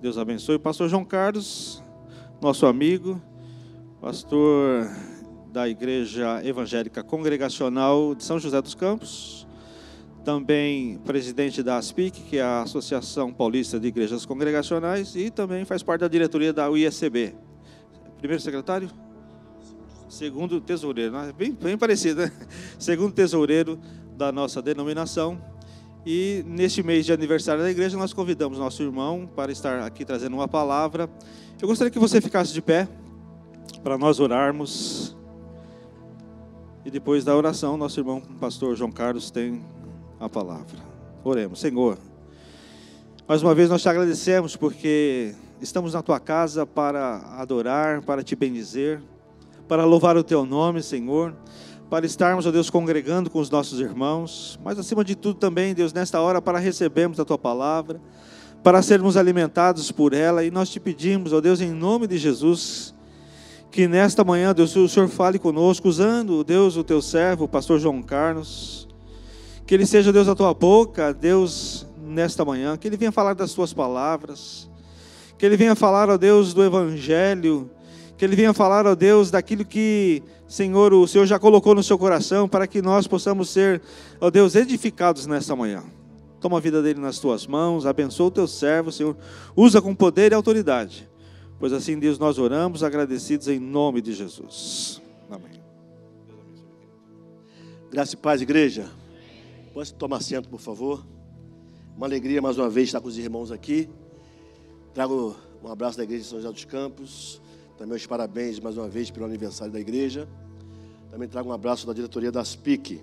Deus abençoe. Pastor João Carlos, nosso amigo, pastor da Igreja Evangélica Congregacional de São José dos Campos, também presidente da ASPIC, que é a Associação Paulista de Igrejas Congregacionais, e também faz parte da diretoria da UISCB. Primeiro secretário? Segundo tesoureiro, bem parecido, né? Segundo tesoureiro da nossa denominação. E neste mês de aniversário da igreja, nós convidamos nosso irmão para estar aqui trazendo uma palavra. Eu gostaria que você ficasse de pé para nós orarmos. E depois da oração, nosso irmão pastor João Carlos tem a palavra. Oremos. Senhor, mais uma vez nós te agradecemos porque estamos na tua casa para adorar, para te bendizer, para louvar o teu nome, Senhor, para estarmos, ó Deus, congregando com os nossos irmãos, mas acima de tudo também, Deus, nesta hora para recebermos a tua palavra, para sermos alimentados por ela, e nós te pedimos, ó Deus, em nome de Jesus, que nesta manhã, Deus, o Senhor fale conosco, usando, Deus, o teu servo, o pastor João Carlos, que ele seja, Deus, a tua boca, Deus, nesta manhã, que ele venha falar das tuas palavras, que ele venha falar, ó Deus, do Evangelho, que ele venha falar, ó Deus, daquilo que, Senhor, o Senhor já colocou no seu coração, para que nós possamos ser, ó Deus, edificados nesta manhã. Toma a vida dele nas tuas mãos, abençoa o teu servo, Senhor, usa com poder e autoridade, pois assim, Deus, nós oramos, agradecidos em nome de Jesus. Amém. Graça e paz, igreja. Pode tomar assento, por favor. Uma alegria, mais uma vez, estar com os irmãos aqui. Trago um abraço da igreja de São José dos Campos. Também os parabéns, mais uma vez, pelo aniversário da igreja. Também trago um abraço da diretoria da ASPIC.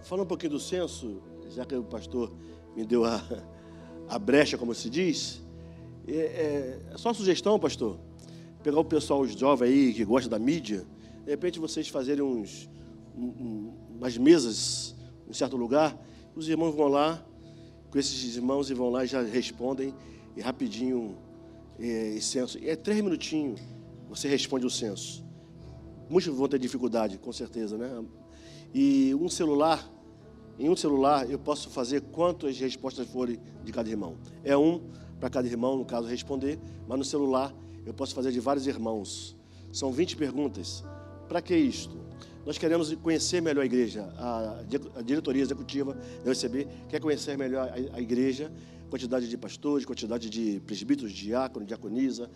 Falando um pouquinho do censo, já que o pastor me deu a brecha, como se diz, é só uma sugestão, pastor, pegar o pessoal, os jovens aí, que gostam da mídia, de repente vocês fazerem umas mesas em certo lugar, os irmãos vão lá, com esses irmãos, e vão lá e já respondem, e rapidinho... censo. 3 minutinhos você responde o censo. Muitos vão ter dificuldade, com certeza, né? E em um celular eu posso fazer quantas respostas forem de cada irmão. É um para cada irmão, no caso, responder, mas no celular eu posso fazer de vários irmãos. São 20 perguntas. Para que isto? Nós queremos conhecer melhor a igreja. A diretoria executiva da UCB quer conhecer melhor a igreja, quantidade de pastores, quantidade de presbíteros, diácono, diaconisa,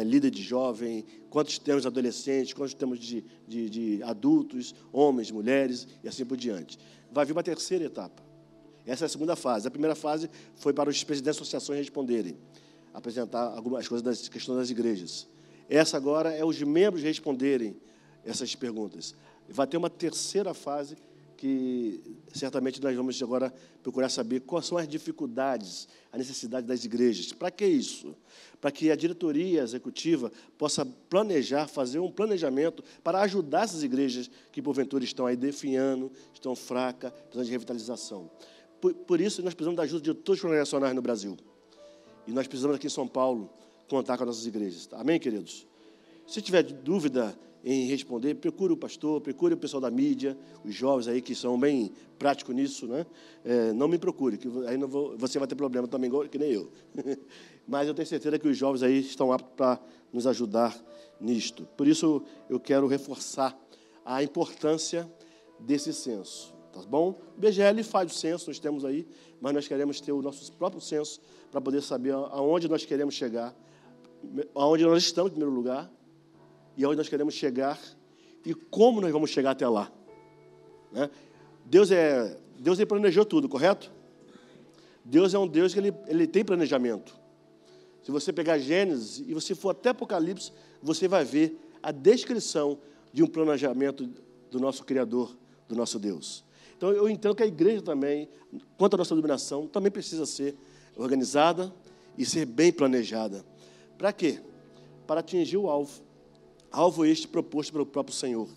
líder de jovem, quantos temos adolescentes, quantos temos de adultos, homens, mulheres e assim por diante. Vai vir uma terceira etapa. Essa é a segunda fase. A primeira fase foi para os presidentes de associações responderem, apresentar algumas coisas das questões das igrejas. Essa agora é os membros responderem essas perguntas. Vai ter uma terceira fase que certamente nós vamos agora procurar saber quais são as dificuldades, a necessidade das igrejas. Para que isso? Para que a diretoria executiva possa planejar, fazer um planejamento para ajudar essas igrejas que, porventura, estão aí definhando, estão fracas, precisando de revitalização. Por isso, nós precisamos da ajuda de todos os congregacionais no Brasil. E nós precisamos, aqui em São Paulo, contar com as nossas igrejas. Amém, queridos? Se tiver dúvida em responder, procure o pastor, procure o pessoal da mídia, os jovens aí que são bem práticos nisso, né? Não me procure, que aí você vai ter problema também, que nem eu. Mas eu tenho certeza que os jovens aí estão aptos para nos ajudar nisto. Por isso, eu quero reforçar a importância desse censo, tá bom? O BGL faz o censo, nós temos aí, mas nós queremos ter o nosso próprio censo para poder saber aonde nós queremos chegar, aonde nós estamos, em primeiro lugar, e aonde nós queremos chegar e como nós vamos chegar até lá, né? Deus planejou tudo, correto? Deus é um Deus que ele tem planejamento. Se você pegar Gênesis e você for até Apocalipse, você vai ver a descrição de um planejamento do nosso Criador, do nosso Deus. Então, eu entendo que a igreja também, quanto à nossa dominação, também precisa ser organizada e ser bem planejada. Para quê? Para atingir o alvo. Alvo este proposto pelo próprio Senhor.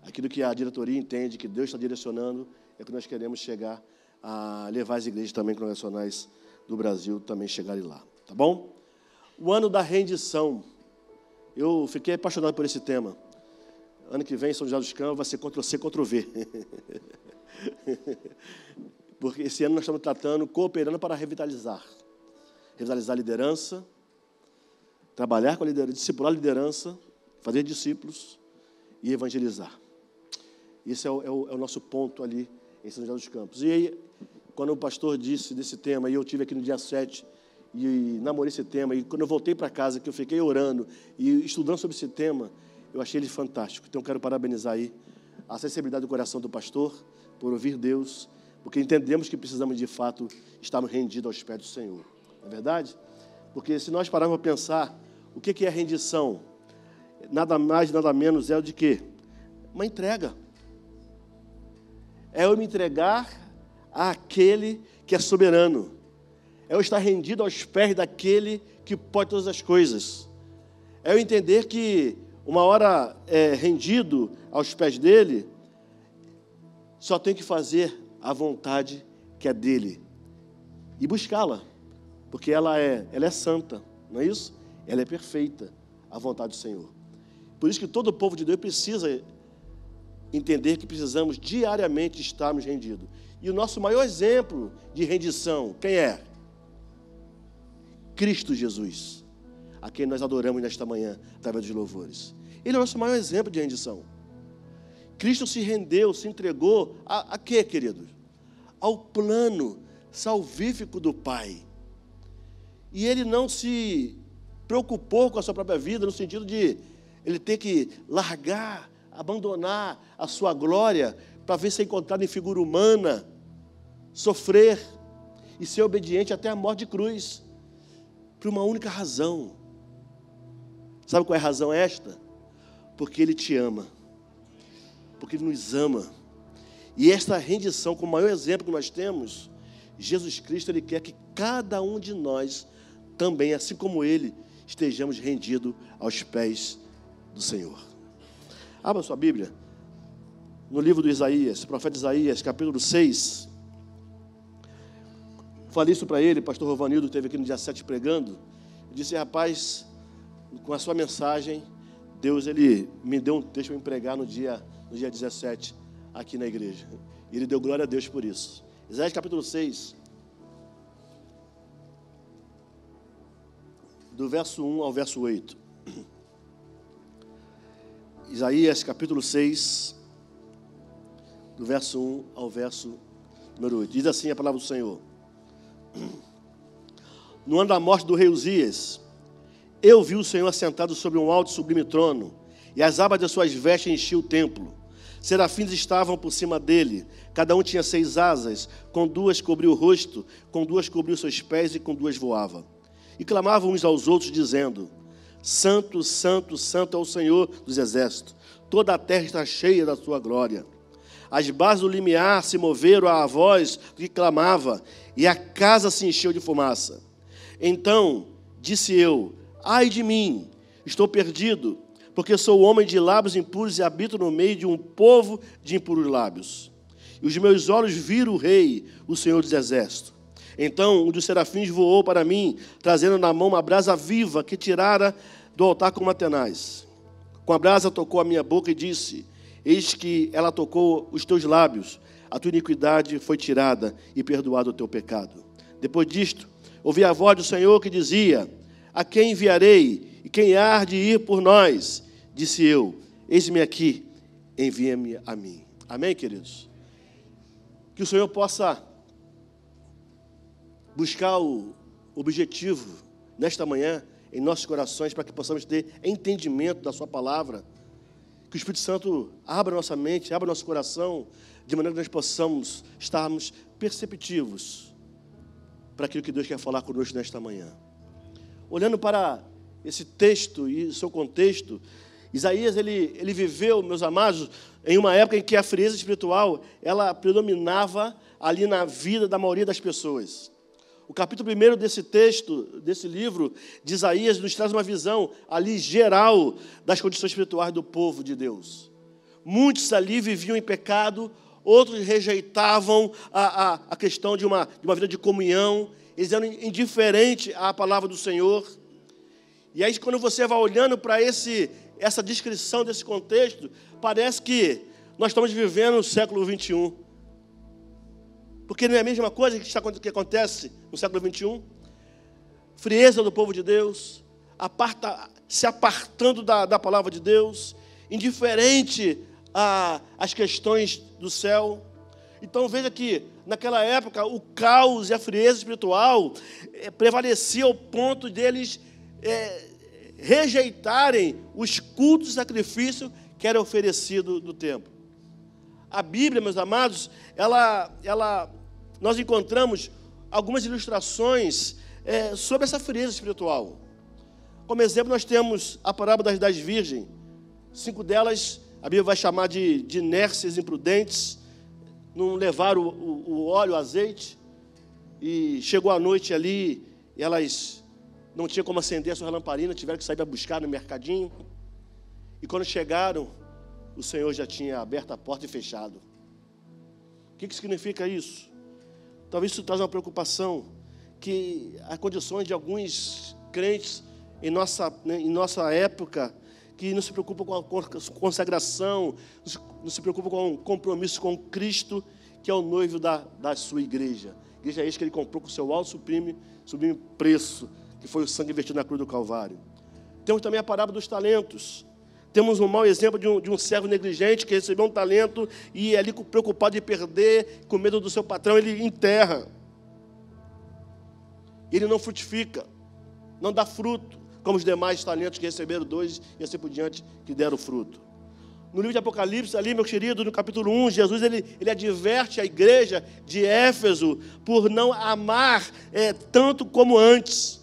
Aquilo que a diretoria entende, que Deus está direcionando, é que nós queremos chegar a levar as igrejas também congregacionais do Brasil também chegarem lá. Tá bom? O ano da rendição. Eu fiquei apaixonado por esse tema. Ano que vem, São José dos Campos, vai ser Ctrl+C, Ctrl+V. Porque esse ano nós estamos tratando, cooperando para revitalizar. revitalizar a liderança, trabalhar com a liderança, discipular a liderança, fazer discípulos e evangelizar. Esse é o nosso ponto ali em São José dos Campos. E aí, quando o pastor disse desse tema, e eu tive aqui no dia 7, e namorei esse tema, e quando eu voltei para casa, que eu fiquei orando e estudando sobre esse tema, eu achei ele fantástico. Então, eu quero parabenizar aí a sensibilidade do coração do pastor, por ouvir Deus, porque entendemos que precisamos, de fato, estarmos rendidos aos pés do Senhor. Não é verdade? Porque se nós pararmos para pensar, o que é rendição? Nada mais, nada menos é o de quê? Uma entrega. É eu me entregar àquele que é soberano. É eu estar rendido aos pés daquele que pode todas as coisas. É eu entender que uma hora rendido aos pés dele, só tem que fazer a vontade que é dele e buscá-la, porque ela é santa, não é isso? Ela é perfeita, a vontade do Senhor. Por isso que todo o povo de Deus precisa entender que precisamos diariamente estarmos rendidos. E o nosso maior exemplo de rendição, quem é? Cristo Jesus, a quem nós adoramos nesta manhã, através dos louvores. Ele é o nosso maior exemplo de rendição. Cristo se rendeu, se entregou a quê, queridos? Ao plano salvífico do Pai. E ele não se preocupou com a sua própria vida, no sentido de ele ter que largar, abandonar a sua glória para ver se é encontrado em figura humana, sofrer e ser obediente até a morte de cruz, por uma única razão. Sabe qual é a razão esta? Porque Ele te ama, porque Ele nos ama. E esta rendição, como o maior exemplo que nós temos, Jesus Cristo, Ele quer que cada um de nós também, assim como Ele, estejamos rendidos aos pés do Senhor. Abra sua Bíblia, no livro do Isaías, profeta Isaías, capítulo 6. Falei isso para ele, pastor Rovanildo esteve aqui no dia 7 pregando. Eu disse, rapaz, com a sua mensagem, Deus ele me deu um texto para me pregar no dia 17, aqui na igreja. E ele deu glória a Deus por isso. Isaías capítulo 6, do verso 1 ao verso 8. Isaías capítulo 6, do verso 1 ao verso número 8. Diz assim a palavra do Senhor. No ano da morte do rei Uzias, eu vi o Senhor assentado sobre um alto e sublime trono, e as abas de suas vestes enchiam o templo. Serafins estavam por cima dele, cada um tinha 6 asas, com 2 cobriu o rosto, com 2 cobriu seus pés e com 2 voava. E clamavam uns aos outros, dizendo, Santo, Santo, Santo é o Senhor dos exércitos, toda a terra está cheia da sua glória. As bases do limiar se moveram à voz do que clamava, e a casa se encheu de fumaça. Então disse eu, ai de mim, estou perdido, porque sou homem de lábios impuros e habito no meio de um povo de impuros lábios. E os meus olhos viram o rei, o Senhor dos exércitos. Então um dos serafins voou para mim, trazendo na mão uma brasa viva que tirara do altar com uma tenaz. Com a brasa tocou a minha boca e disse, eis que ela tocou os teus lábios, a tua iniquidade foi tirada e perdoado o teu pecado. Depois disto, ouvi a voz do Senhor que dizia, a quem enviarei e quem há de ir por nós? Disse eu, eis-me aqui, envia-me a mim. Amém, queridos? Que o Senhor possa buscar o objetivo nesta manhã em nossos corações para que possamos ter entendimento da sua palavra. Que o Espírito Santo abra nossa mente, abra nosso coração, de maneira que nós possamos estarmos perceptivos para aquilo que Deus quer falar conosco nesta manhã. Olhando para esse texto e o seu contexto, Isaías ele viveu, meus amados, em uma época em que a frieza espiritual ela predominava ali na vida da maioria das pessoas. O capítulo 1 desse texto, desse livro de Isaías, nos traz uma visão ali geral das condições espirituais do povo de Deus. Muitos ali viviam em pecado, outros rejeitavam a questão de uma vida de comunhão, eles eram indiferentes à palavra do Senhor. E aí, quando você vai olhando para essa descrição desse contexto, parece que nós estamos vivendo no século 21. Porque não é a mesma coisa que acontece no século 21? frieza do povo de Deus, se apartando da palavra de Deus, indiferente às questões do céu. Então veja que naquela época o caos e a frieza espiritual prevalecia ao ponto deles rejeitarem os cultos e sacrifícios que era oferecido do templo. A Bíblia, meus amados, nós encontramos algumas ilustrações sobre essa frieza espiritual. Como exemplo, nós temos a parábola das 10 virgens. 5 delas, a Bíblia vai chamar de nércias imprudentes, não levaram o óleo, o azeite, e chegou a noite ali, e elas não tinham como acender a sua lamparina, tiveram que sair para buscar no mercadinho. E quando chegaram, o Senhor já tinha aberto a porta e fechado. O que significa isso? Talvez isso traz uma preocupação, que as condições de alguns crentes em nossa época, que não se preocupam com a consagração, não se preocupam com o compromisso com Cristo, que é o noivo da sua igreja. A igreja é essa que ele comprou com o seu alto sublime preço, que foi o sangue vertido na cruz do Calvário. Temos também a parábola dos talentos. Temos um mau exemplo de um servo negligente que recebeu um talento e ali preocupado de perder, com medo do seu patrão, ele enterra. Ele não frutifica, não dá fruto, como os demais talentos que receberam 2 e assim por diante, que deram fruto. No livro de Apocalipse, ali, meu querido, no capítulo 1, Jesus ele adverte a igreja de Éfeso por não amar tanto como antes.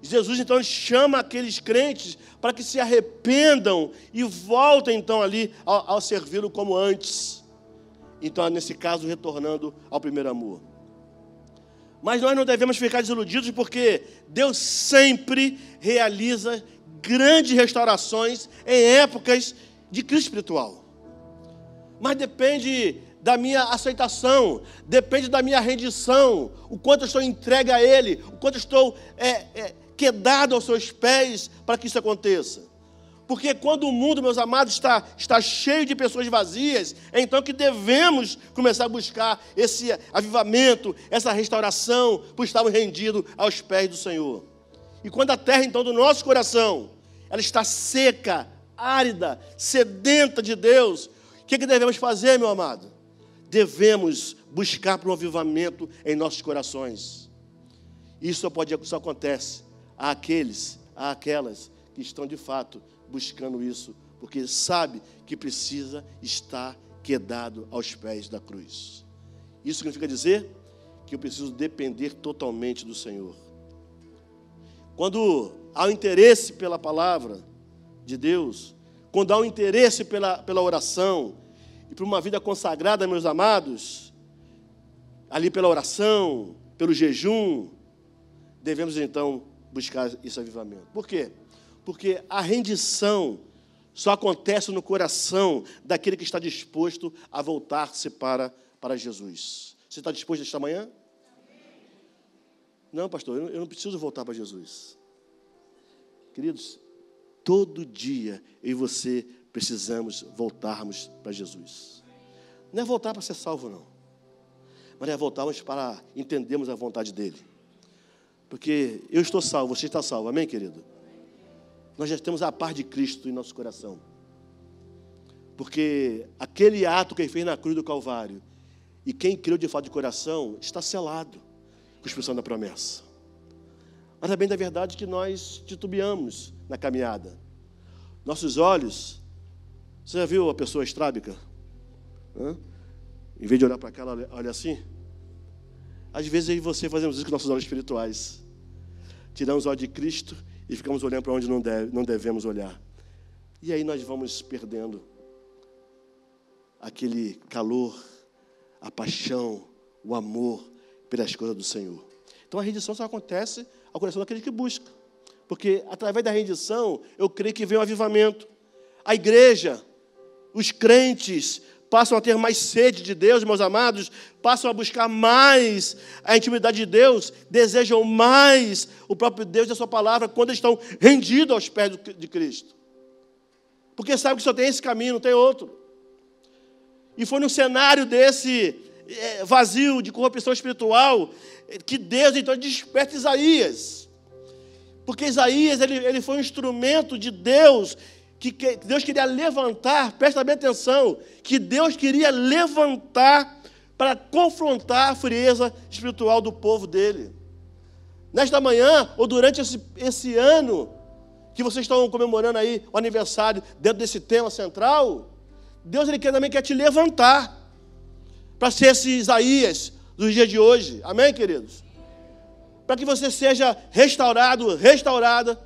Jesus, então, chama aqueles crentes para que se arrependam e voltem, então, ali ao servi-lo como antes. Então, nesse caso, retornando ao primeiro amor. Mas nós não devemos ficar desiludidos, porque Deus sempre realiza grandes restaurações em épocas de crise espiritual. Mas depende da minha aceitação, depende da minha rendição, o quanto eu estou entregue a Ele, o quanto eu estou quedado aos seus pés para que isso aconteça. Porque quando o mundo, meus amados, está cheio de pessoas vazias, é então que devemos começar a buscar esse avivamento, essa restauração, por estarmos rendidos aos pés do Senhor. E quando a terra, então, do nosso coração, ela está seca, árida, sedenta de Deus, o que devemos fazer, meu amado? Devemos buscar por um avivamento em nossos corações. Isso só acontece àquelas que estão, de fato, buscando isso, porque sabe que precisa estar quedado aos pés da cruz. Isso significa dizer que eu preciso depender totalmente do Senhor. Quando há um interesse pela palavra de Deus, quando há um interesse pela oração e por uma vida consagrada, meus amados, ali pela oração, pelo jejum, devemos então buscar esse avivamento. Por quê? Porque a rendição só acontece no coração daquele que está disposto a voltar-se para Jesus. Você está disposto esta manhã? Não, pastor, eu não preciso voltar para Jesus. Queridos, todo dia eu e você precisamos voltarmos para Jesus. Não é voltar para ser salvo, não. Mas é voltarmos para entendermos a vontade dEle. Porque eu estou salvo, você está salvo, amém, querido? Nós já temos a paz de Cristo em nosso coração. Porque aquele ato que Ele fez na cruz do Calvário, e quem creu de fato de coração, está selado com a expressão da promessa. Mas é bem da verdade que nós titubeamos na caminhada. Nossos olhos, você já viu a pessoa estrábica? Em vez de olhar para cá, ela olha assim. Às vezes eu e você fazemos isso com nossos olhos espirituais. Tiramos o olho de Cristo e ficamos olhando para onde não devemos olhar. E aí nós vamos perdendo aquele calor, a paixão, o amor pelas coisas do Senhor. Então a rendição só acontece ao coração daquele que busca. Porque através da rendição, eu creio que vem o avivamento. A igreja, os crentes, passam a ter mais sede de Deus, meus amados, passam a buscar mais a intimidade de Deus, desejam mais o próprio Deus e a sua palavra quando estão rendidos aos pés de Cristo. Porque sabem que só tem esse caminho, não tem outro. E foi num cenário desse vazio, de corrupção espiritual, que Deus então desperta Isaías. Porque Isaías ele foi um instrumento de Deus, que Deus queria levantar, presta bem atenção, que Deus queria levantar para confrontar a frieza espiritual do povo dele. Nesta manhã, ou durante esse ano, que vocês estão comemorando aí o aniversário dentro desse tema central, Deus também quer te levantar para ser esse Isaías dos dias de hoje. Amém, queridos? Para que você seja restaurado, restaurada,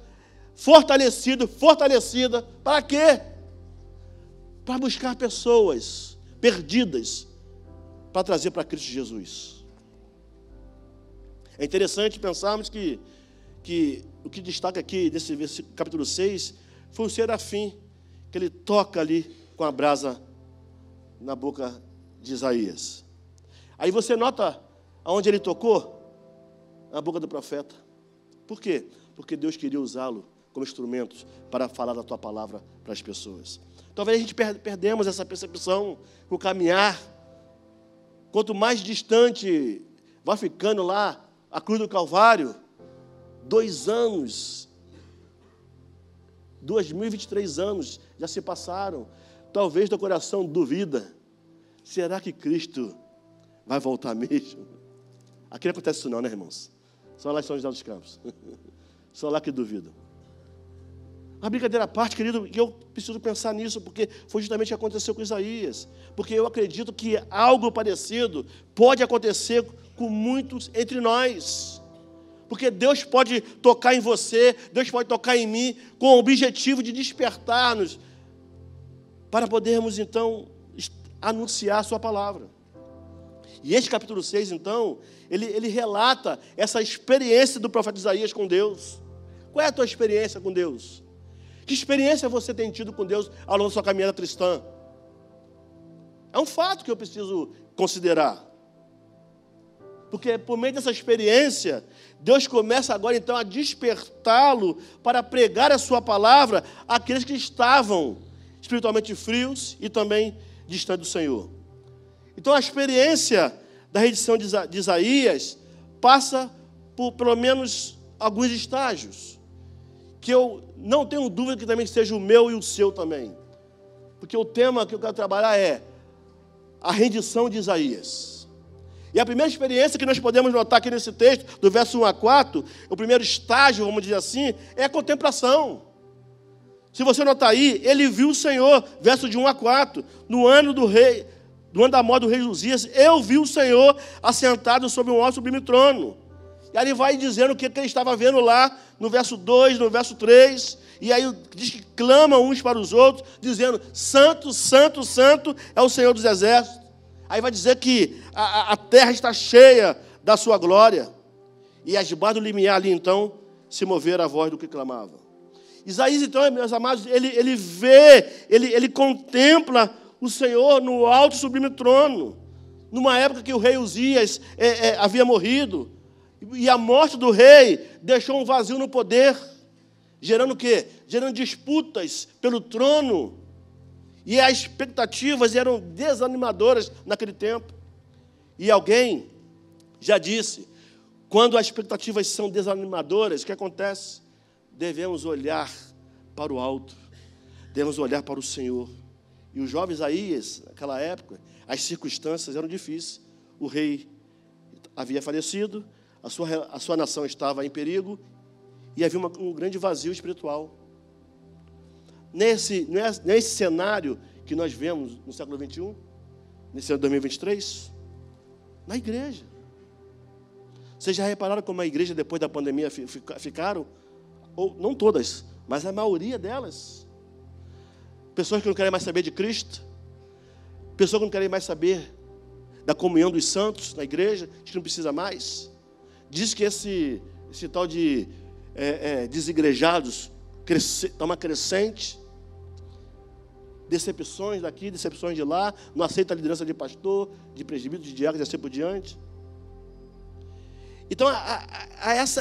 fortalecido, fortalecida. Para quê? Para buscar pessoas perdidas para trazer para Cristo Jesus. É interessante pensarmos que o que destaca aqui nesse capítulo 6 foi o serafim, que ele toca ali com a brasa na boca de Isaías. Aí você nota aonde ele tocou? Na boca do profeta. Por quê? Porque Deus queria usá-lo como instrumento para falar da tua palavra para as pessoas. Talvez a gente perdemos essa percepção com o caminhar. Quanto mais distante vai ficando lá a cruz do Calvário, 2 anos, 2023 anos já se passaram. Talvez teu coração duvida. Será que Cristo vai voltar mesmo? Aqui não acontece isso não, né, irmãos? Só lá em São José dos Campos. Só lá que duvidam. A brincadeira à parte, querido, eu preciso pensar nisso, porque foi justamente o que aconteceu com Isaías. Porque eu acredito que algo parecido pode acontecer com muitos entre nós. Porque Deus pode tocar em você, Deus pode tocar em mim, com o objetivo de despertar-nos, para podermos, então, anunciar a sua palavra. E este capítulo 6, então, ele relata essa experiência do profeta Isaías com Deus. Qual é a tua experiência com Deus? Que experiência você tem tido com Deus ao longo da sua caminhada cristã? É um fato que eu preciso considerar. Porque por meio dessa experiência, Deus começa agora então a despertá-lo para pregar a sua palavra àqueles que estavam espiritualmente frios e também distantes do Senhor. Então a experiência da redição de Isaías passa por pelo menos alguns estágios, que eu não tenho dúvida que também seja o meu e o seu também. Porque o tema que eu quero trabalhar é a rendição de Isaías. E a primeira experiência que nós podemos notar aqui nesse texto, do verso 1 a 4, o primeiro estágio, vamos dizer assim, é a contemplação. Se você notar aí, ele viu o Senhor, verso de 1 a 4, no ano da morte do rei Uzias, eu vi o Senhor assentado sobre um alto sublime trono. E aí ele vai dizendo o que ele estava vendo lá, no verso 2, no verso 3, e aí diz que clamam uns para os outros, dizendo, santo, santo, santo é o Senhor dos exércitos. Aí vai dizer que a terra está cheia da sua glória. E as barras do limiar ali, então, se moveram a voz do que clamava. Isaías, então, meus amados, ele vê, ele contempla o Senhor no alto e sublime trono. Numa época que o rei Uzias havia morrido. E a morte do rei deixou um vazio no poder. Gerando o quê? Gerando disputas pelo trono. E as expectativas eram desanimadoras naquele tempo. E alguém já disse, quando as expectativas são desanimadoras, o que acontece? Devemos olhar para o alto, devemos olhar para o Senhor. E o jovem Isaías, naquela época, as circunstâncias eram difíceis. O rei havia falecido, a sua nação estava em perigo, e havia um grande vazio espiritual. Nesse cenário que nós vemos no século XXI, nesse ano de 2023, na igreja. Vocês já repararam como a igreja, depois da pandemia, ficaram? Ou, não todas, mas a maioria delas. Pessoas que não querem mais saber de Cristo, pessoas que não querem mais saber da comunhão dos santos na igreja, que não precisa mais. Diz que esse tal de desigrejados está uma crescente. Decepções daqui, decepções de lá, não aceita a liderança de pastor, de presbítero, de diácono, e assim por diante. Então,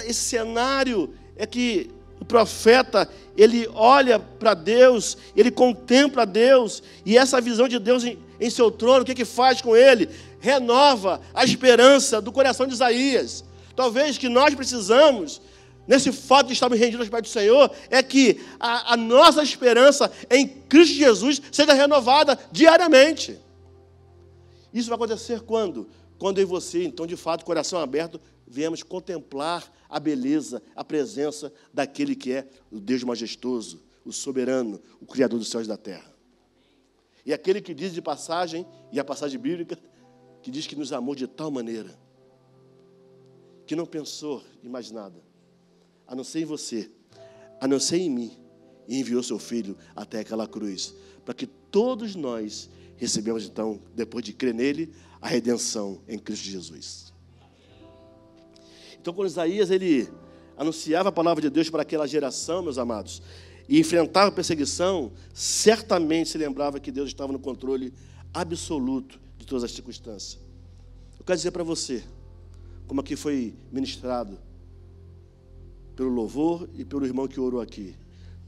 esse cenário é que o profeta, ele olha para Deus, ele contempla Deus, e essa visão de Deus em seu trono, o que faz com ele? Renova a esperança do coração de Isaías. Talvez que nós precisamos nesse fato de estarmos rendidos aos pés do Senhor, é que a nossa esperança em Cristo Jesus seja renovada diariamente. Isso vai acontecer quando? Quando eu e você, então, de fato, coração aberto, viemos contemplar a beleza, a presença daquele que é o Deus majestoso, o soberano, o Criador dos céus e da terra. E aquele que diz de passagem, e a passagem bíblica, que diz que nos amou de tal maneira, que não pensou em mais nada, a não ser em você, a não ser em mim, e enviou seu Filho até aquela cruz, para que todos nós recebemos, então, depois de crer nele, a redenção em Cristo Jesus. Então, quando Isaías, ele anunciava a palavra de Deus para aquela geração, meus amados, e enfrentava a perseguição, certamente se lembrava que Deus estava no controle absoluto de todas as circunstâncias. Eu quero dizer para você, como aqui foi ministrado pelo louvor e pelo irmão que orou aqui,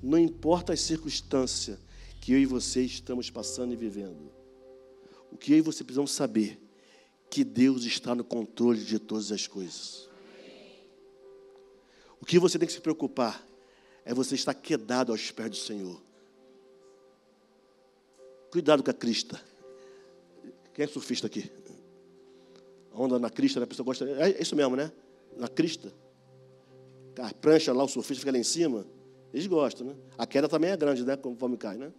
não importa as circunstâncias que eu e você estamos passando e vivendo, o que eu e você precisamos saber, que Deus está no controle de todas as coisas. O que você tem que se preocupar é você estar quedado aos pés do Senhor. Cuidado com a crista. Quem é surfista aqui? A onda na crista, né? A pessoa gosta. É isso mesmo, né? Na crista. A prancha lá, o surfista fica lá em cima. Eles gostam, né? A queda também é grande, né? Conforme cai, né?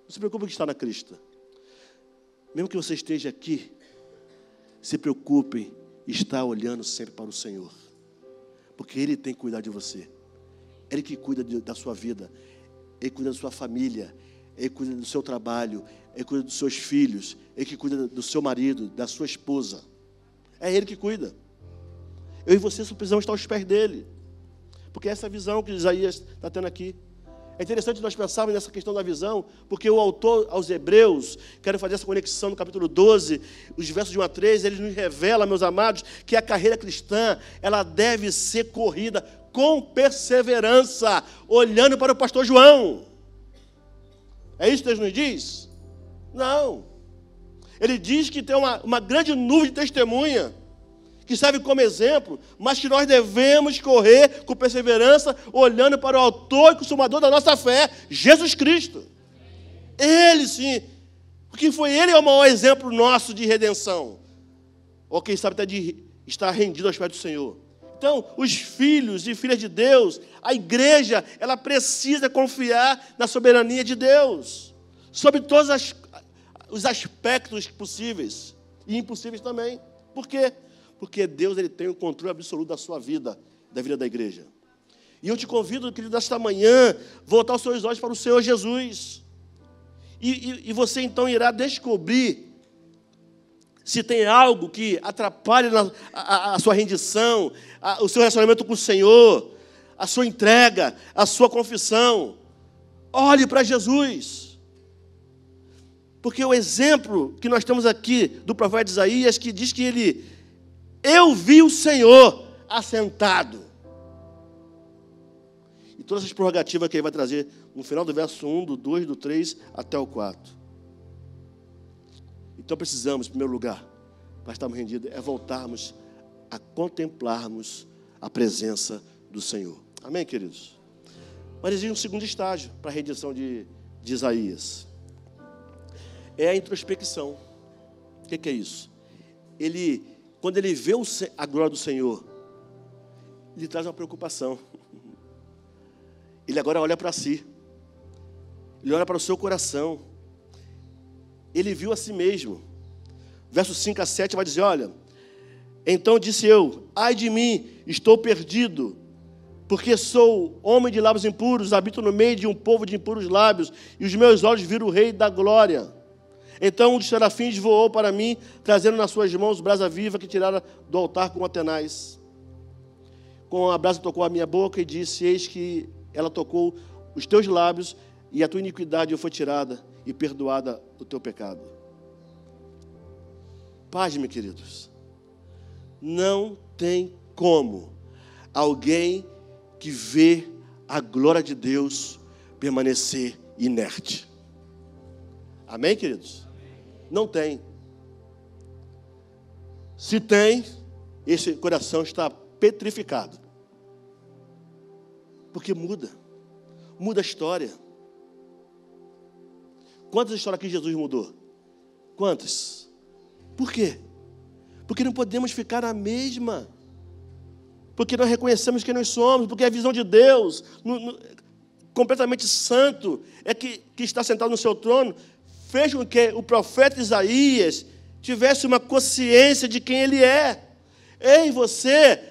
Não se preocupe que está na crista. Mesmo que você esteja aqui, se preocupe em estar olhando sempre para o Senhor. Porque Ele tem que cuidar de você. Ele que cuida da sua vida. Ele cuida da sua família. Ele cuida do seu trabalho. Ele cuida dos seus filhos. Ele que cuida do seu marido, da sua esposa. É Ele que cuida. Eu e você só precisamos estar aos pés dEle. Porque essa é a visão que Isaías está tendo aqui. É interessante nós pensarmos nessa questão da visão, porque o autor aos Hebreus, quero fazer essa conexão no capítulo 12, os versos de 1 a 3, ele nos revela, meus amados, que a carreira cristã, ela deve ser corrida com perseverança, olhando para o pastor João. É isso que Deus nos diz? Não. Ele diz que tem uma grande nuvem de testemunha, que serve como exemplo, mas que nós devemos correr com perseverança, olhando para o autor e consumador da nossa fé, Jesus Cristo. Ele sim, porque foi Ele o maior exemplo nosso de redenção, ou quem sabe até de estar rendido aos pés do Senhor. Então, os filhos e filhas de Deus, a igreja, ela precisa confiar na soberania de Deus, sobre todos os aspectos possíveis e impossíveis também. Por quê? Porque Deus, Ele tem o controle absoluto da sua vida, da vida da igreja. E eu te convido, querido, nesta manhã, voltar os seus olhos para o Senhor Jesus. E você então irá descobrir se tem algo que atrapalha a sua rendição, o seu relacionamento com o Senhor, a sua entrega, a sua confissão. Olhe para Jesus. Porque o exemplo que nós temos aqui do profeta Isaías, que diz que eu vi o Senhor assentado. E todas essas prerrogativas que ele vai trazer no final do verso 1, do 2, do 3 até o 4. Então precisamos, em primeiro lugar, para estarmos rendidos, é voltarmos a contemplarmos a presença do Senhor. Amém, queridos? Mas existe um segundo estágio para a rendição de Isaías. É a introspecção. O que é isso? Quando ele vê a glória do Senhor, ele traz uma preocupação. Ele agora olha para si. Ele olha para o seu coração. Ele viu a si mesmo. Versos 5 a 7 vai dizer, olha, então disse eu, ai de mim, estou perdido, porque sou homem de lábios impuros, habito no meio de um povo de impuros lábios, e os meus olhos viram o Rei da glória. Então um dos serafins voou para mim, trazendo nas suas mãos brasa viva que tirara do altar com tenaz. Com a brasa tocou a minha boca e disse, eis que ela tocou os teus lábios, e a tua iniquidade foi tirada, e perdoada o teu pecado. Pasme, queridos, não tem como alguém que vê a glória de Deus permanecer inerte. Amém, queridos? Não tem. Se tem, esse coração está petrificado. Porque muda a história. Quantas histórias que Jesus mudou? Quantas? Por quê? Porque não podemos ficar na mesma. Porque nós reconhecemos quem nós somos, porque a visão de Deus, completamente santo, é que está sentado no seu trono, fez com que o profeta Isaías tivesse uma consciência de quem ele é. Eu e você,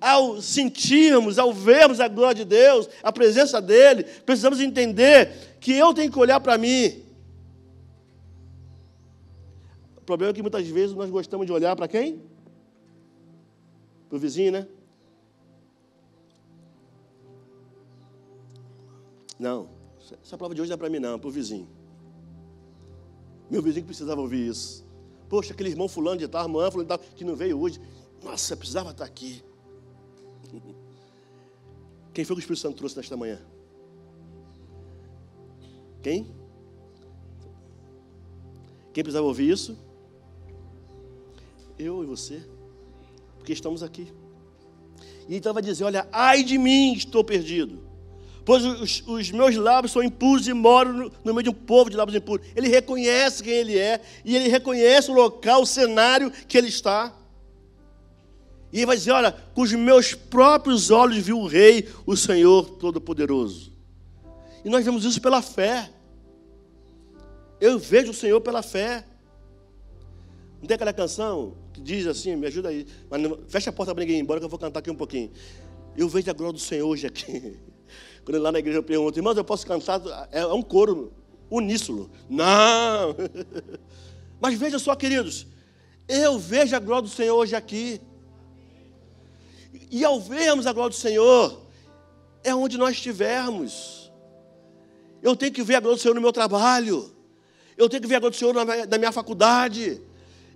ao sentirmos, ao vermos a glória de Deus, a presença dele, precisamos entender que eu tenho que olhar para mim. O problema é que muitas vezes nós gostamos de olhar para quem? Para o vizinho, né? Não, essa prova de hoje não é para mim não, é para o vizinho. Meu vizinho que precisava ouvir isso. Poxa, aquele irmão fulano de tal, irmã fulano de tal, que não veio hoje. Nossa, precisava estar aqui. Quem foi que o Espírito Santo trouxe nesta manhã? Quem? Quem precisava ouvir isso? Eu e você. Porque estamos aqui. E então vai dizer, olha, ai de mim, estou perdido. Pois os meus lábios são impuros e moro no meio de um povo de lábios impuros. Ele reconhece quem ele é e ele reconhece o local, o cenário que ele está. E ele vai dizer, olha, com os meus próprios olhos vi o Rei, o Senhor Todo-Poderoso. E nós vemos isso pela fé. Eu vejo o Senhor pela fé. Não tem aquela canção que diz assim, me ajuda aí, mas não, fecha a porta para ninguém ir embora que eu vou cantar aqui um pouquinho. Eu vejo a glória do Senhor hoje aqui. Quando lá na igreja eu pergunto, irmãos, eu posso cantar? É um coro uníssono. Não! Mas veja só, queridos, eu vejo a glória do Senhor hoje aqui. E ao vermos a glória do Senhor, é onde nós estivermos. Eu tenho que ver a glória do Senhor no meu trabalho. Eu tenho que ver a glória do Senhor na minha faculdade.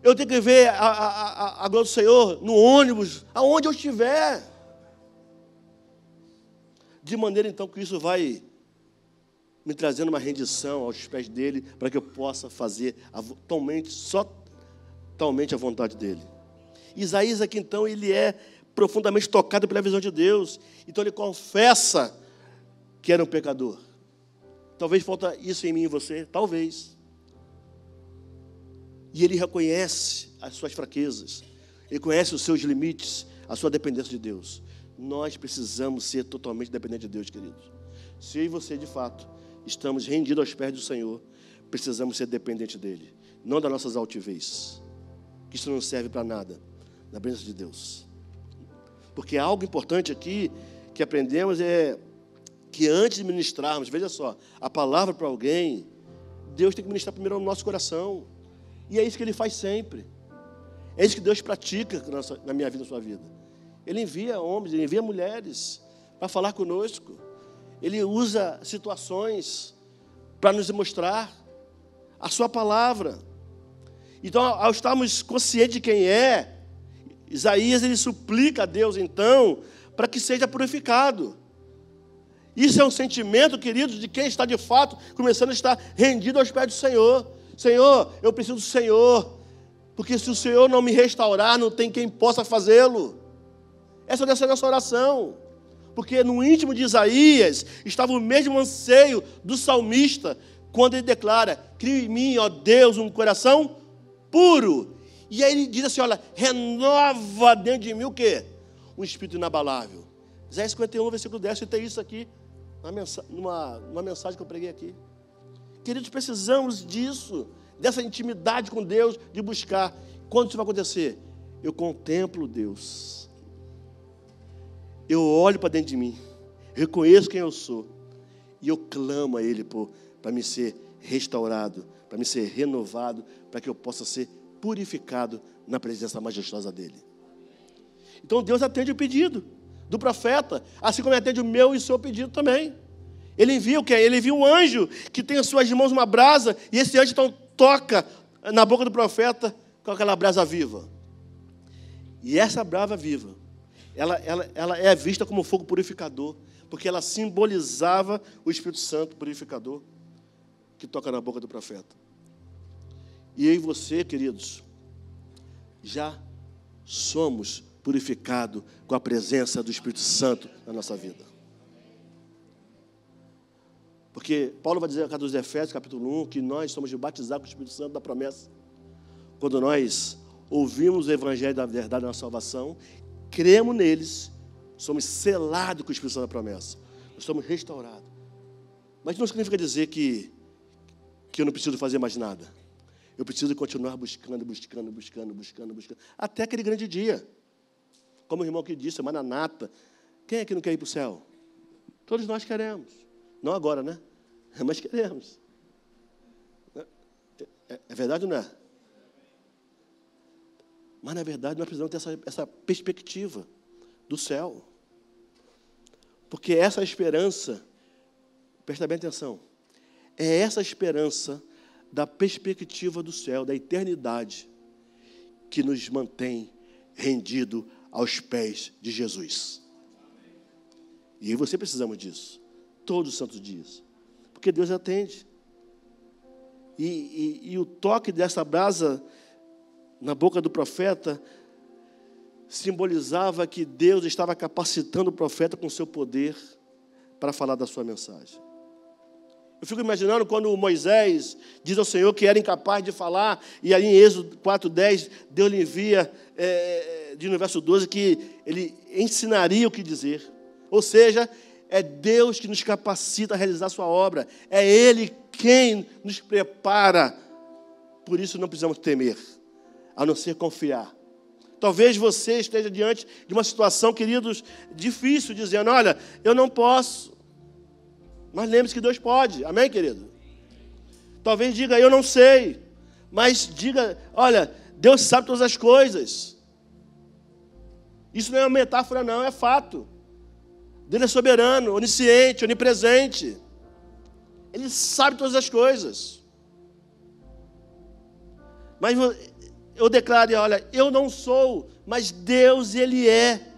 Eu tenho que ver a glória do Senhor no ônibus, aonde eu estiver. De maneira, então, que isso vai me trazendo uma rendição aos pés dele, para que eu possa fazer totalmente a vontade dele. Isaías aqui, então, ele é profundamente tocado pela visão de Deus. Então, ele confessa que era um pecador. Talvez falta isso em mim e você, talvez. E ele reconhece as suas fraquezas, ele conhece os seus limites, a sua dependência de Deus. Nós precisamos ser totalmente dependentes de Deus, queridos. Se eu e você, de fato, estamos rendidos aos pés do Senhor, precisamos ser dependentes dEle, não das nossas altivez, que isso não serve para nada, na presença de Deus. Porque algo importante aqui que aprendemos é que antes de ministrarmos, veja só, a palavra para alguém, Deus tem que ministrar primeiro no nosso coração. E é isso que Ele faz sempre. É isso que Deus pratica na minha vida, na sua vida. Ele envia homens, Ele envia mulheres para falar conosco. Ele usa situações para nos mostrar a sua palavra. Então, ao estarmos conscientes de quem é, Isaías, ele suplica a Deus, então, para que seja purificado. Isso é um sentimento, queridos, de quem está de fato começando a estar rendido aos pés do Senhor. Senhor, eu preciso do Senhor, porque se o Senhor não me restaurar, não tem quem possa fazê-lo. Essa deve ser a nossa oração, porque no íntimo de Isaías estava o mesmo anseio do salmista, quando ele declara, cria em mim, ó Deus, um coração puro. E aí ele diz assim, olha, renova dentro de mim o quê? Um espírito inabalável. Isaías 51, versículo 10, eu tenho isso aqui, numa mensagem que eu preguei aqui. Queridos, precisamos disso, dessa intimidade com Deus, de buscar. Quando isso vai acontecer? Eu contemplo Deus. Eu olho para dentro de mim, reconheço quem eu sou, e eu clamo a Ele para me ser restaurado, para me ser renovado, para que eu possa ser purificado na presença majestosa dEle. Então Deus atende o pedido do profeta, assim como Ele atende o meu e o seu pedido também. Ele envia o quê? Ele envia um anjo que tem em suas mãos uma brasa, e esse anjo então toca na boca do profeta com aquela brasa viva. E essa brasa viva, ela é vista como fogo purificador, porque ela simbolizava o Espírito Santo purificador que toca na boca do profeta. E eu e você, queridos, já somos purificados com a presença do Espírito Santo na nossa vida. Porque Paulo vai dizer na carta dos Efésios, capítulo 1, que nós somos batizados com o Espírito Santo da promessa. Quando nós ouvimos o Evangelho da verdade da nossa salvação, cremos neles, somos selados com o Espírito Santo da promessa. Nós somos restaurados. Mas não significa dizer que eu não preciso fazer mais nada. Eu preciso continuar buscando, até aquele grande dia. Como o irmão que disse, Maranata. Quem é que não quer ir para o céu? Todos nós queremos. Não agora, né? Mas queremos. É verdade ou não é? Mas, na verdade, nós precisamos ter essa perspectiva do céu. Porque essa esperança, presta bem atenção, é essa esperança da perspectiva do céu, da eternidade, que nos mantém rendido aos pés de Jesus. E eu e você precisamos disso, todos os santos dias, porque Deus atende. E o toque dessa brasa na boca do profeta simbolizava que Deus estava capacitando o profeta com seu poder para falar da sua mensagem. Eu fico imaginando quando Moisés diz ao Senhor que era incapaz de falar, e aí em Êxodo 4:10, Deus lhe envia, diz no verso 12, que ele ensinaria o que dizer. Ou seja, é Deus que nos capacita a realizar a sua obra. É Ele quem nos prepara. Por isso não precisamos temer, a não ser confiar. Talvez você esteja diante de uma situação, queridos, difícil, dizendo, olha, eu não posso. Mas lembre-se que Deus pode. Amém, querido? Talvez diga, eu não sei. Mas diga, olha, Deus sabe todas as coisas. Isso não é uma metáfora, não, é fato. Deus é soberano, onisciente, onipresente. Ele sabe todas as coisas. Mas eu declaro, olha, eu não sou, mas Deus, Ele é.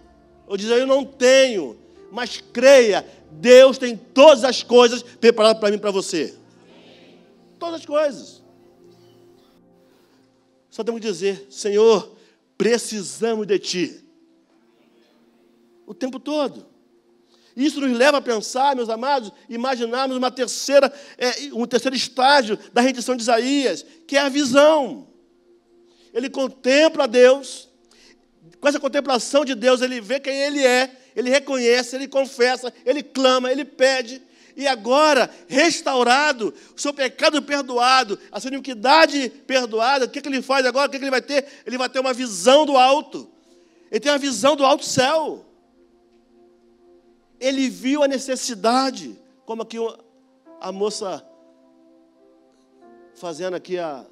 Eu digo, eu não tenho, mas creia, Deus tem todas as coisas preparadas para mim e para você. Todas as coisas. Só temos que dizer, Senhor, precisamos de Ti. O tempo todo. Isso nos leva a pensar, meus amados, imaginarmos um terceiro estágio da rendição de Isaías, que é a visão. Ele contempla Deus. Com essa contemplação de Deus, ele vê quem Ele é, ele reconhece, ele confessa, ele clama, ele pede. E agora, restaurado, o seu pecado perdoado, a sua iniquidade perdoada, o que ele faz agora? O que ele vai ter? Ele vai ter uma visão do alto. Ele tem uma visão do alto céu. Ele viu a necessidade, como aqui a moça fazendo aqui a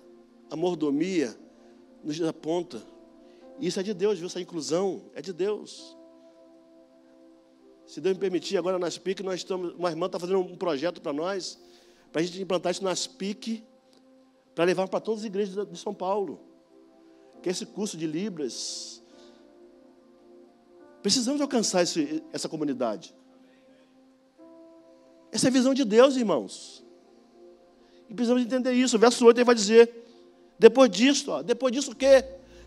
mordomia, nos aponta. Isso é de Deus, viu? Essa inclusão é de Deus. Se Deus me permitir, agora na SPIC, uma irmã está fazendo um projeto para nós, para a gente implantar isso na SPIC, para levar para todas as igrejas de São Paulo. Que é esse curso de Libras. Precisamos alcançar essa comunidade. Essa é a visão de Deus, irmãos. E precisamos entender isso. O verso 8 ele vai dizer, depois disso o quê?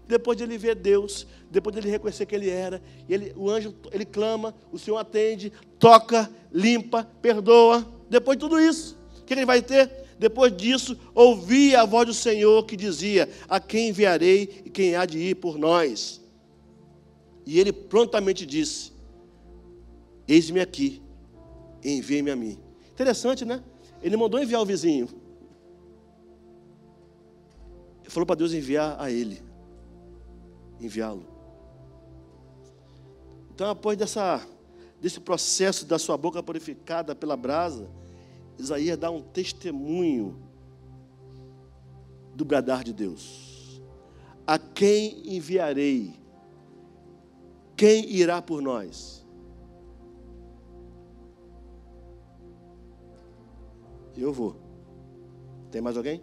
Depois de ele ver Deus, depois de ele reconhecer que ele era, o anjo, ele clama, o Senhor atende, toca, limpa, perdoa. Depois de tudo isso, o que ele vai ter? Depois disso, ouvi a voz do Senhor que dizia, a quem enviarei e quem há de ir por nós? E ele prontamente disse, eis-me aqui, envie-me a mim. Interessante, né? Ele mandou enviar o vizinho. Ele falou para Deus enviar a ele. Enviá-lo. Então, após desse processo da sua boca purificada pela brasa, Isaías dá um testemunho do bradar de Deus. A quem enviarei? Quem irá por nós? Eu vou. Tem mais alguém?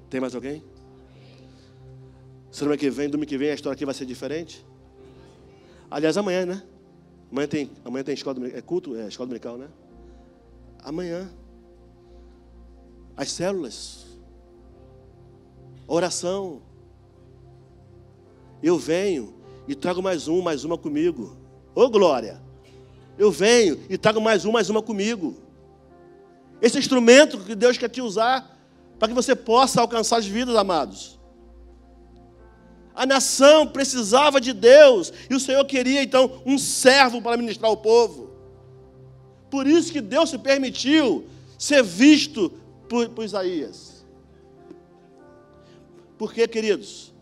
Tem mais alguém? Semana que vem, domingo que vem, a história aqui vai ser diferente? Aliás, amanhã, né? Amanhã tem escola dominical, culto, escola dominical, né? Amanhã. As células. Oração. Eu venho e trago mais uma comigo. Ô, glória! eu venho e trago mais uma comigo. Esse instrumento que Deus quer te usar para que você possa alcançar as vidas, amados. A nação precisava de Deus e o Senhor queria, então, um servo para ministrar ao povo. Por isso que Deus se permitiu ser visto por Isaías. Porque, queridos,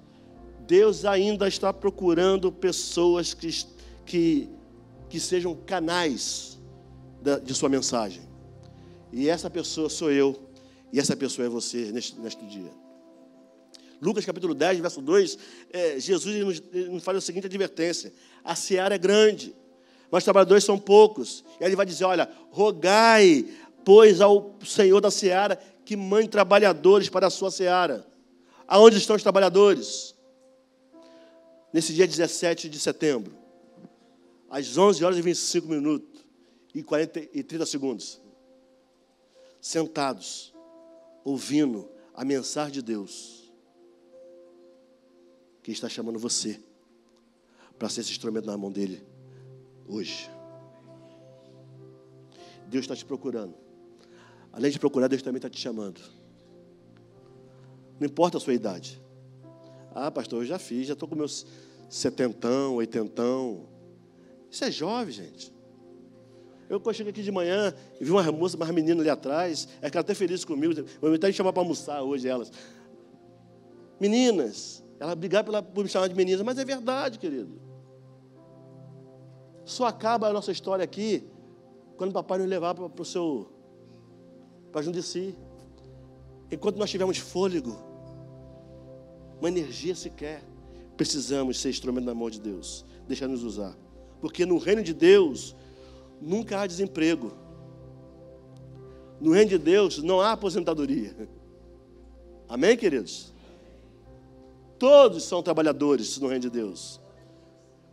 Deus ainda está procurando pessoas que sejam canais de sua mensagem. E essa pessoa sou eu, e essa pessoa é você neste dia. Lucas capítulo 10, verso 2, Jesus nos faz a seguinte advertência: a seara é grande, mas os trabalhadores são poucos. E aí ele vai dizer, olha, rogai, pois, ao Senhor da seara que mande trabalhadores para a sua seara. Aonde estão os trabalhadores? Nesse dia 17 de setembro, às 11 horas e 25 minutos e 30 segundos, sentados, ouvindo a mensagem de Deus, que está chamando você para ser esse instrumento na mão dele hoje. Deus está te procurando. Além de procurar, Deus também está te chamando. Não importa a sua idade. Ah, pastor, eu já fiz, já estou com meus 70, 80. Isso é jovem, gente. Eu cheguei aqui de manhã e vi umas meninas ali atrás, elas ficaram até felizes comigo. Vou até me chamar para almoçar hoje, elas. Meninas, elas brigaram por me chamar de meninas, mas é verdade, querido. Só acaba a nossa história aqui quando o papai nos levar para junto de si. Enquanto nós tivermos fôlego, uma energia sequer, precisamos ser instrumento na mão de Deus. Deixa nos usar. Porque no reino de Deus nunca há desemprego. No reino de Deus não há aposentadoria. Amém, queridos? Todos são trabalhadores no reino de Deus.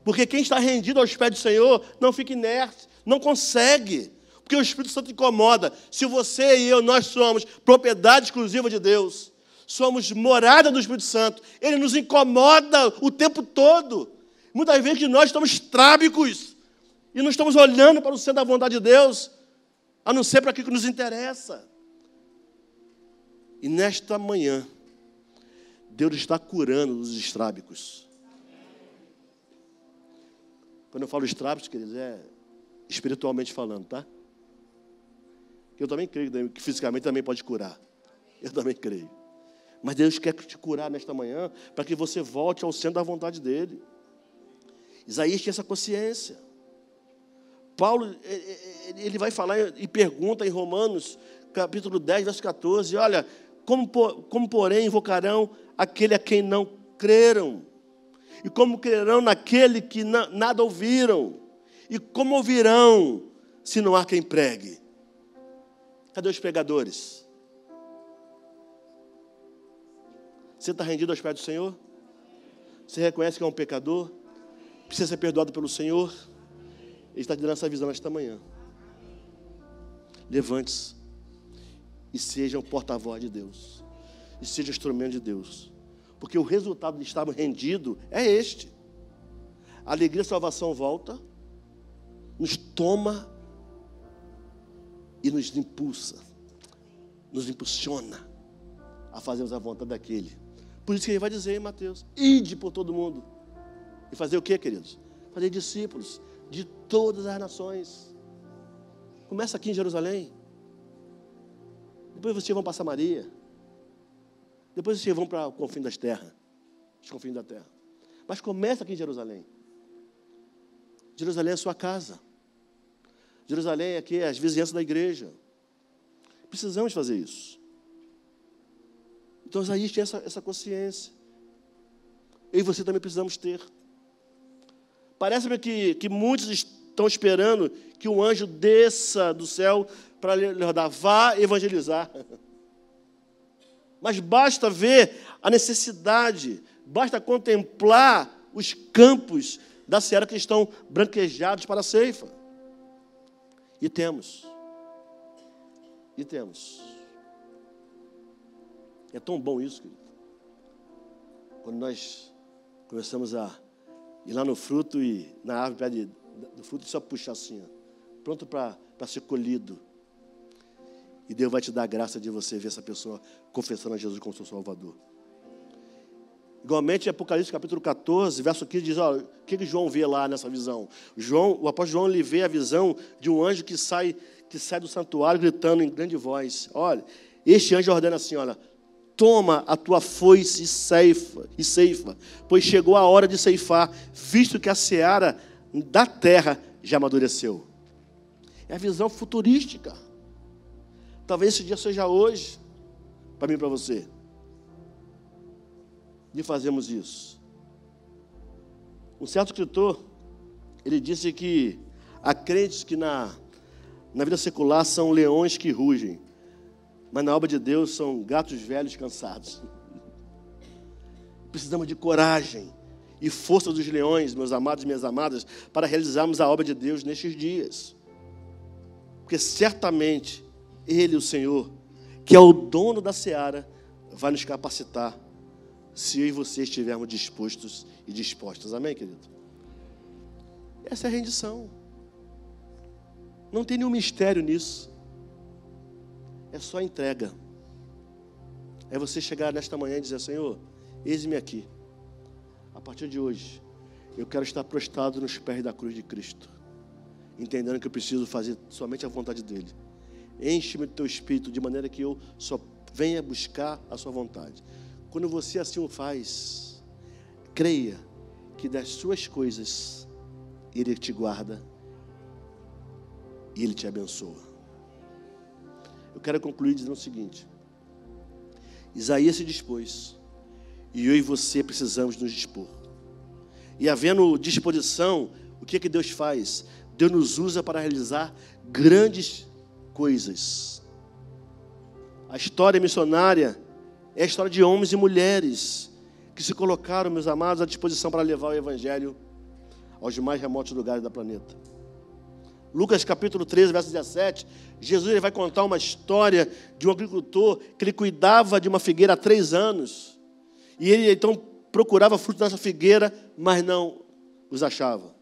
Porque quem está rendido aos pés do Senhor não fica inerte, não consegue. Porque o Espírito Santo incomoda. Se você e eu, nós somos propriedade exclusiva de Deus, somos morada do Espírito Santo, ele nos incomoda o tempo todo. Muitas vezes nós estamos trábicos e não estamos olhando para o centro da vontade de Deus, a não ser para aquilo que nos interessa. E nesta manhã, Deus está curando os estrábicos. Quando eu falo estrábicos, queridos, é espiritualmente falando, tá? Eu também creio que fisicamente também pode curar. Eu também creio. Mas Deus quer te curar nesta manhã para que você volte ao centro da vontade dEle. Isaías tinha essa consciência. Paulo, ele vai falar e pergunta em Romanos, capítulo 10, verso 14, olha, como porém invocarão aquele a quem não creram? E como crerão naquele que nada ouviram? E como ouvirão se não há quem pregue? Cadê os pregadores? Você está rendido aos pés do Senhor? Você reconhece que é um pecador? Precisa ser perdoado pelo Senhor? Ele está te dando essa visão nesta manhã. Levante-se e seja um porta-voz de Deus. E seja um instrumento de Deus. Porque o resultado de estarmos rendidos é este. A alegria e a salvação volta, nos toma e nos impulsa, nos impulsiona a fazermos a vontade daquele. Por isso que ele vai dizer em Mateus, ide por todo mundo. E fazer o quê, queridos? Fazer discípulos de todas as nações. Começa aqui em Jerusalém. Depois vocês vão para Samaria. Depois vocês vão para o confim das terras. Os confins da terra. Mas começa aqui em Jerusalém. Jerusalém é a sua casa. Jerusalém é aqui as vizinhanças da igreja. Precisamos fazer isso. Então Isaías tinha essa consciência. Eu e você também precisamos ter. Parece-me que muitos estão esperando que um anjo desça do céu para lhe rodar, vá evangelizar. Mas basta ver a necessidade, basta contemplar os campos da seara que estão branquejados para a ceifa. E temos. É tão bom isso, querido. Quando nós começamos a ir lá no fruto e na árvore do fruto e só puxar assim, ó. pronto para ser colhido. E Deus vai te dar a graça de você ver essa pessoa confessando a Jesus como seu Salvador. Igualmente, em Apocalipse capítulo 14, verso 15, diz, ó, o que João vê lá nessa visão? O apóstolo João, ele vê a visão de um anjo que sai do santuário gritando em grande voz. Olha, este anjo ordena assim, olha, toma a tua foice e ceifa, pois chegou a hora de ceifar, visto que a seara da terra já amadureceu. É a visão futurística. Talvez esse dia seja hoje, para mim e para você. E fazemos isso. Um certo escritor, ele disse que há crentes que na vida secular são leões que rugem, mas na obra de Deus são gatos velhos cansados. Precisamos de coragem e força dos leões, meus amados e minhas amadas, para realizarmos a obra de Deus nestes dias. Porque certamente Ele, o Senhor, que é o dono da seara, vai nos capacitar se eu e você estivermos dispostos e dispostas. Amém, querido? Essa é a rendição. Não tem nenhum mistério nisso. É só entrega. É você chegar nesta manhã e dizer, Senhor, eis-me aqui. A partir de hoje, eu quero estar prostrado nos pés da cruz de Cristo, entendendo que eu preciso fazer somente a vontade dEle. Enche-me do teu Espírito, de maneira que eu só venha buscar a sua vontade. Quando você assim o faz, creia que das suas coisas Ele te guarda e Ele te abençoa. Eu quero concluir dizendo o seguinte: Isaías se dispôs, e eu e você precisamos nos dispor. E havendo disposição, o que Deus faz? Deus nos usa para realizar grandes coisas. A história missionária é a história de homens e mulheres que se colocaram, meus amados, à disposição para levar o Evangelho aos mais remotos lugares do planeta. Lucas capítulo 13, verso 17, Jesus ele vai contar uma história de um agricultor que ele cuidava de uma figueira há 3 anos. E ele então procurava fruto dessa figueira, mas não os achava.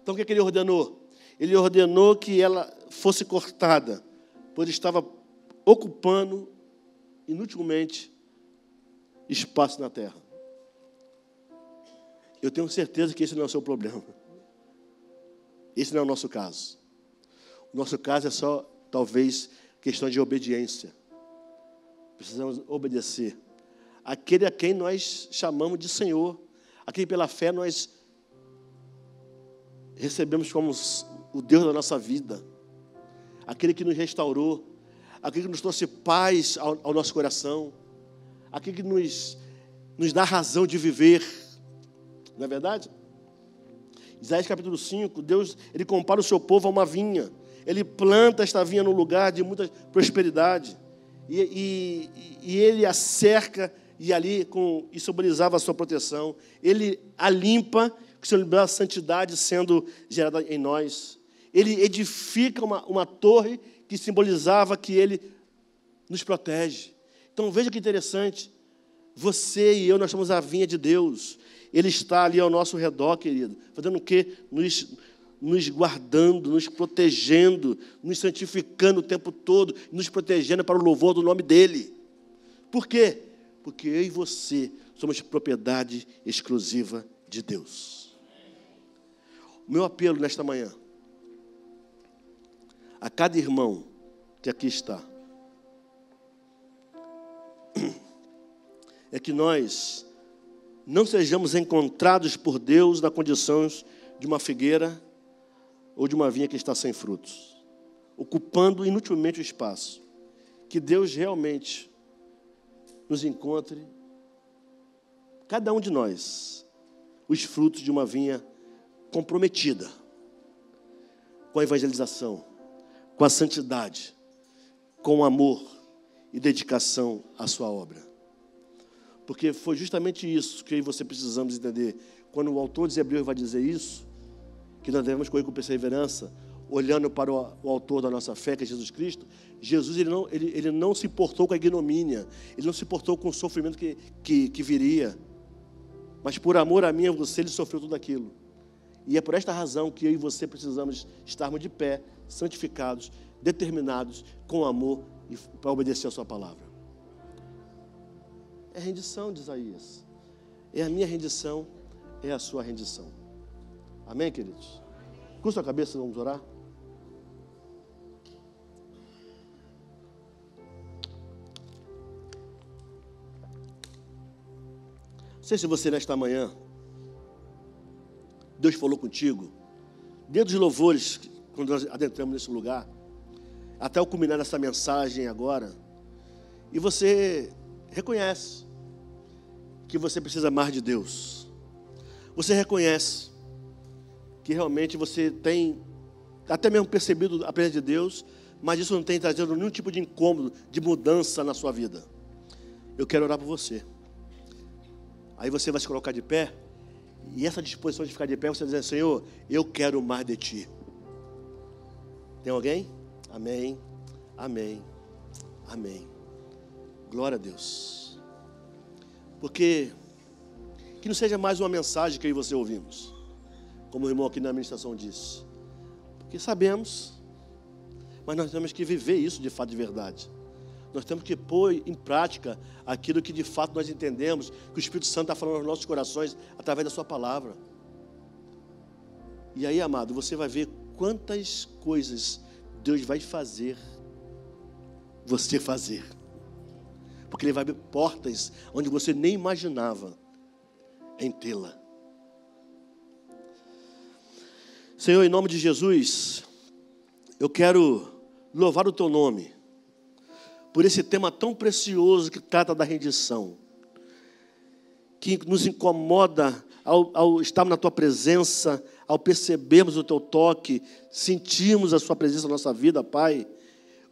Então o que ele ordenou? Ele ordenou que ela fosse cortada, pois estava ocupando inutilmente espaço na terra. Eu tenho certeza que esse não é o seu problema. Esse não é o nosso caso. O nosso caso é só, talvez, questão de obediência. Precisamos obedecer aquele a quem nós chamamos de Senhor, a quem pela fé nós recebemos como o Deus da nossa vida, aquele que nos restaurou, aquele que nos trouxe paz ao nosso coração, aquele que nos dá razão de viver. Não é verdade? Isaías capítulo 5, Deus ele compara o seu povo a uma vinha. Ele planta esta vinha no lugar de muita prosperidade. E ele a cerca e ali e simbolizava a sua proteção. Ele a limpa, que simbolizava a santidade sendo gerada em nós. Ele edifica uma torre que simbolizava que ele nos protege. Então veja que interessante. Você e eu, nós somos a vinha de Deus. Ele está ali ao nosso redor, querido. Fazendo o quê? Nos guardando, nos protegendo, nos santificando o tempo todo, nos protegendo para o louvor do nome dEle. Por quê? Porque eu e você somos propriedade exclusiva de Deus. O meu apelo nesta manhã, a cada irmão que aqui está, é que nós não sejamos encontrados por Deus na condição de uma figueira ou de uma vinha que está sem frutos, ocupando inutilmente o espaço. Que Deus realmente nos encontre, cada um de nós, os frutos de uma vinha comprometida com a evangelização, com a santidade, com o amor e dedicação à sua obra. Porque foi justamente isso que eu e você precisamos entender. Quando o autor dos Hebreus vai dizer isso, que nós devemos correr com perseverança, olhando para o autor da nossa fé, que é Jesus Cristo. Jesus ele não se importou com a ignomínia, ele não se importou com o sofrimento que viria, mas por amor a mim e a você, ele sofreu tudo aquilo. E é por esta razão que eu e você precisamos estarmos de pé, santificados, determinados, com amor e para obedecer a sua palavra. É rendição de Isaías. É a minha rendição, é a sua rendição. Amém, queridos? Curva a cabeça, vamos orar. Não sei se você nesta manhã, Deus falou contigo, dentro dos louvores, quando nós adentramos nesse lugar, até o culminar dessa mensagem agora, e você reconhece que você precisa mais de Deus. Você reconhece que realmente você tem até mesmo percebido a presença de Deus, mas isso não tem trazido nenhum tipo de incômodo, de mudança na sua vida. Eu quero orar por você. Aí você vai se colocar de pé, e essa disposição de ficar de pé, você vai dizer: Senhor, eu quero mais de Ti. Tem alguém? Amém, amém, amém. Glória a Deus. Porque que não seja mais uma mensagem que eu e você ouvimos, como o irmão aqui na administração disse. Porque sabemos, mas nós temos que viver isso de fato, de verdade. Nós temos que pôr em prática aquilo que de fato nós entendemos, que o Espírito Santo está falando aos nossos corações através da sua palavra. E aí, amado, você vai ver quantas coisas Deus vai fazer você fazer. Porque Ele vai abrir portas onde você nem imaginava em tê-la. Senhor, em nome de Jesus, eu quero louvar o Teu nome por esse tema tão precioso que trata da rendição, que nos incomoda ao estarmos na Tua presença, ao percebermos o Teu toque, sentirmos a Sua presença na nossa vida, Pai.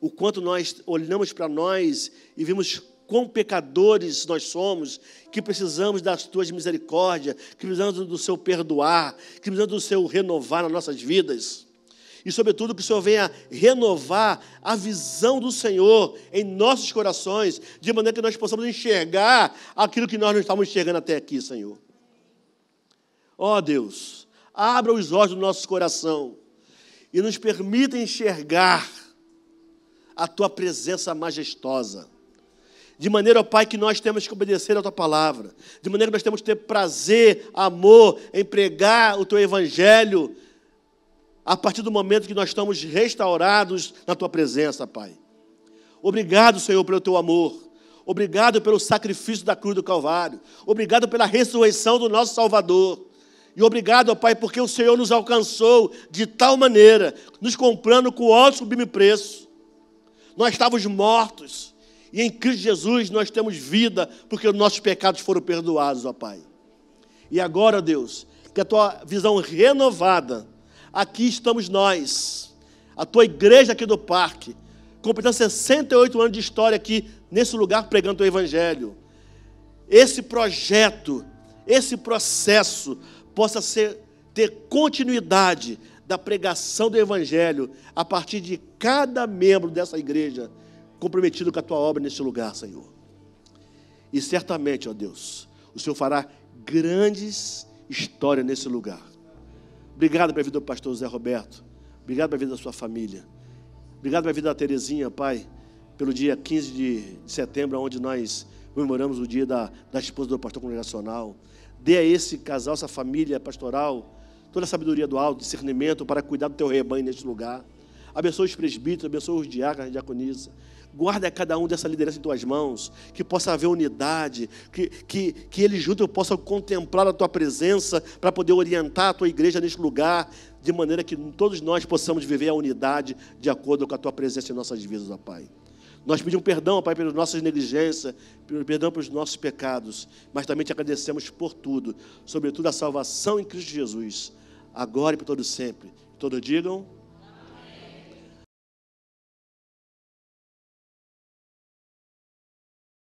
O quanto nós olhamos para nós e vimos quão pecadores nós somos, que precisamos das Tuas misericórdias, que precisamos do Seu perdoar, que precisamos do Seu renovar nas nossas vidas. E, sobretudo, que o Senhor venha renovar a visão do Senhor em nossos corações, de maneira que nós possamos enxergar aquilo que nós não estávamos enxergando até aqui, Senhor. Ó Deus, abra os olhos do nosso coração e nos permita enxergar a Tua presença majestosa. De maneira, ó Pai, que nós temos que obedecer a Tua palavra. De maneira que nós temos que ter prazer, amor em pregar o Teu Evangelho, a partir do momento que nós estamos restaurados na Tua presença, Pai. Obrigado, Senhor, pelo Teu amor. Obrigado pelo sacrifício da cruz do Calvário. Obrigado pela ressurreição do nosso Salvador. E obrigado, ó Pai, porque o Senhor nos alcançou de tal maneira, nos comprando com alto e sublime preço. Nós estávamos mortos, e em Cristo Jesus nós temos vida, porque os nossos pecados foram perdoados, ó Pai. E agora, Deus, que a Tua visão renovada, aqui estamos nós, a Tua igreja aqui do parque, completando 68 anos de história aqui, nesse lugar, pregando o Teu Evangelho. Esse projeto, esse processo, possa ter continuidade da pregação do Evangelho a partir de cada membro dessa igreja comprometido com a Tua obra neste lugar, Senhor. E certamente, ó Deus, o Senhor fará grandes histórias nesse lugar. Obrigado pela vida do pastor Zé Roberto. Obrigado pela vida da sua família. Obrigado pela vida da Terezinha, Pai, pelo dia 15 de setembro, onde nós comemoramos o dia da esposa do pastor congregacional. Dê a esse casal, essa família pastoral, toda a sabedoria do alto, discernimento para cuidar do Teu rebanho neste lugar. Abençoe os presbíteros, abençoe os diáconos e diaconisas. Guarda cada um dessa liderança em Tuas mãos, que possa haver unidade, que eles juntos possam contemplar a Tua presença para poder orientar a Tua igreja neste lugar, de maneira que todos nós possamos viver a unidade de acordo com a Tua presença em nossas vidas, ó Pai. Nós pedimos perdão, ó Pai, pelas nossas negligências, perdão pelos nossos pecados, mas também Te agradecemos por tudo, sobretudo a salvação em Cristo Jesus, agora e por todo sempre. Todos digam...